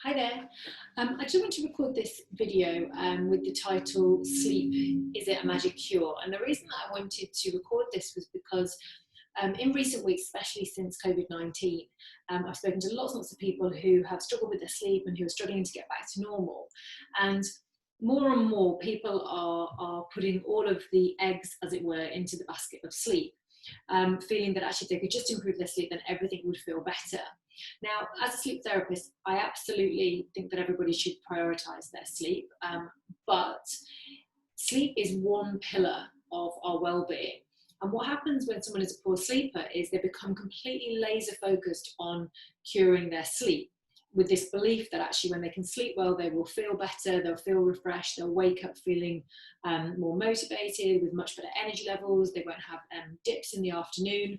Hi there. I just want to record this video with the title Sleep, Is It a Magic Cure? And the reason that I wanted to record this was because in recent weeks, especially since COVID-19, I've spoken to lots and lots of people who have struggled with their sleep and who are struggling to get back to normal. And more people are putting all of the eggs, as it were, into the basket of sleep, feeling that actually if they could just improve their sleep, then everything would feel better. Now, as a sleep therapist, I absolutely think that everybody should prioritize their sleep, but sleep is one pillar of our well-being. And what happens when someone is a poor sleeper is they become completely laser focused on curing their sleep, with this belief that actually when they can sleep well, they will feel better, they'll feel refreshed, they'll wake up feeling more motivated, with much better energy levels, they won't have dips in the afternoon.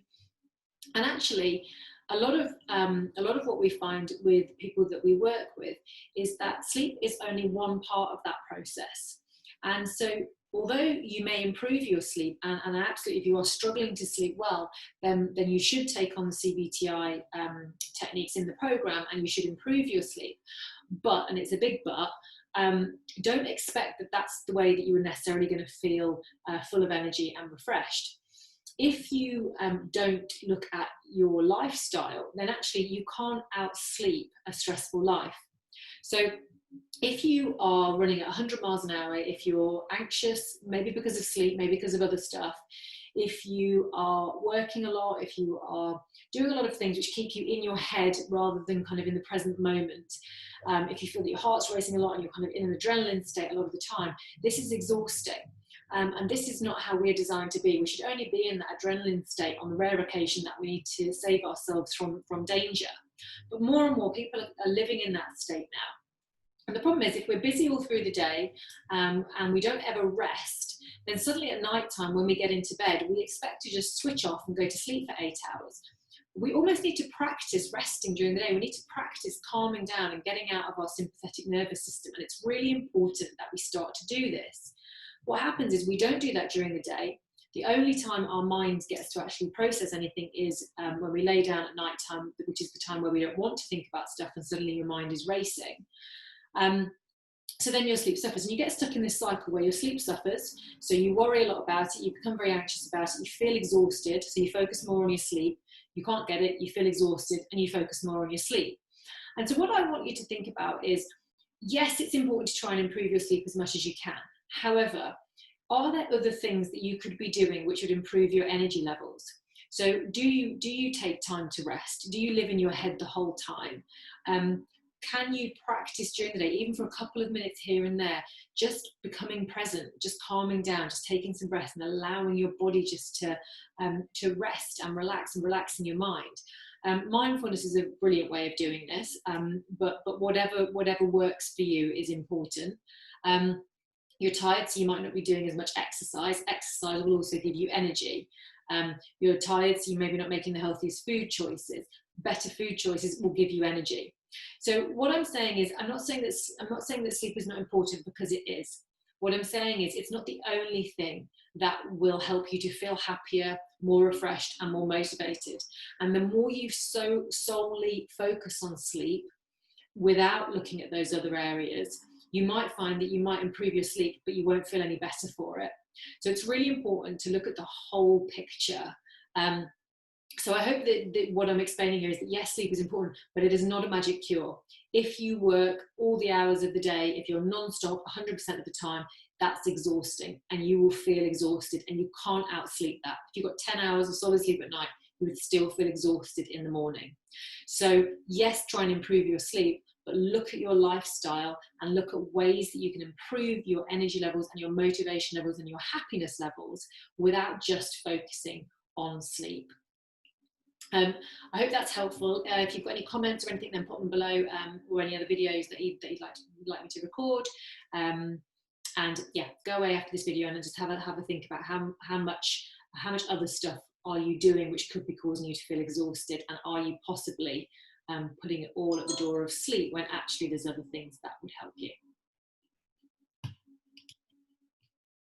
And actually, a lot of what we find with people that we work with is that sleep is only one part of that process. And so although you may improve your sleep, and absolutely if you are struggling to sleep well, then you should take on the CBTI techniques in the program and you should improve your sleep. But, and it's a big but, don't expect that that's the way that you are necessarily going to feel full of energy and refreshed. If you don't look at your lifestyle, then actually you can't outsleep a stressful life. So if you are running at 100 miles an hour, if you're anxious, maybe because of sleep, maybe because of other stuff, if you are working a lot, if you are doing a lot of things which keep you in your head rather than kind of in the present moment, if you feel that your heart's racing a lot and you're kind of in an adrenaline state a lot of the time, this is exhausting. And this is not how we're designed to be. We should only be in that adrenaline state on the rare occasion that we need to save ourselves from danger. But more and more people are living in that state now. And the problem is, if we're busy all through the day and we don't ever rest, then suddenly at night time when we get into bed, we expect to just switch off and go to sleep for 8 hours. We almost need to practice resting during the day. We need to practice calming down and getting out of our sympathetic nervous system. And it's really important that we start to do this. What happens is we don't do that during the day. The only time our mind gets to actually process anything is when we lay down at night time, which is the time where we don't want to think about stuff and suddenly your mind is racing. So then your sleep suffers and you get stuck in this cycle where your sleep suffers. So you worry a lot about it, you become very anxious about it, you feel exhausted, so you focus more on your sleep, you can't get it, you feel exhausted and you focus more on your sleep. And so what I want you to think about is, yes, it's important to try and improve your sleep as much as you can. However, are there other things that you could be doing which would improve your energy levels? So do you take time to rest? Do you live in your head the whole time? Can you practice during the day, even for a couple of minutes here and there, just becoming present, just calming down, just taking some breath and allowing your body just to rest and relax in your mind? Mindfulness is a brilliant way of doing this, but whatever works for you is important. You're tired, so you might not be doing as much exercise. Exercise will also give you energy. You're tired, so you may be not making the healthiest food choices. Better food choices will give you energy. So what I'm saying is, I'm not saying that sleep is not important, because it is. What I'm saying is, it's not the only thing that will help you to feel happier, more refreshed, and more motivated. And the more you solely focus on sleep without looking at those other areas, you might find that you might improve your sleep, but you won't feel any better for it. So it's really important to look at the whole picture. So I hope that what I'm explaining here is that yes, sleep is important, but it is not a magic cure. If you work all the hours of the day, if you're non-stop 100% of the time, that's exhausting and you will feel exhausted and you can't outsleep that. If you've got 10 hours of solid sleep at night, you would still feel exhausted in the morning. So yes, try and improve your sleep, but look at your lifestyle and look at ways that you can improve your energy levels and your motivation levels and your happiness levels without just focusing on sleep. I hope that's helpful. If you've got any comments or anything, then put them below, or any other videos that you'd like me to record. And yeah, go away after this video and just have a think about how much other stuff are you doing which could be causing you to feel exhausted, and are you possibly putting it all at the door of sleep when actually there's other things that would help you.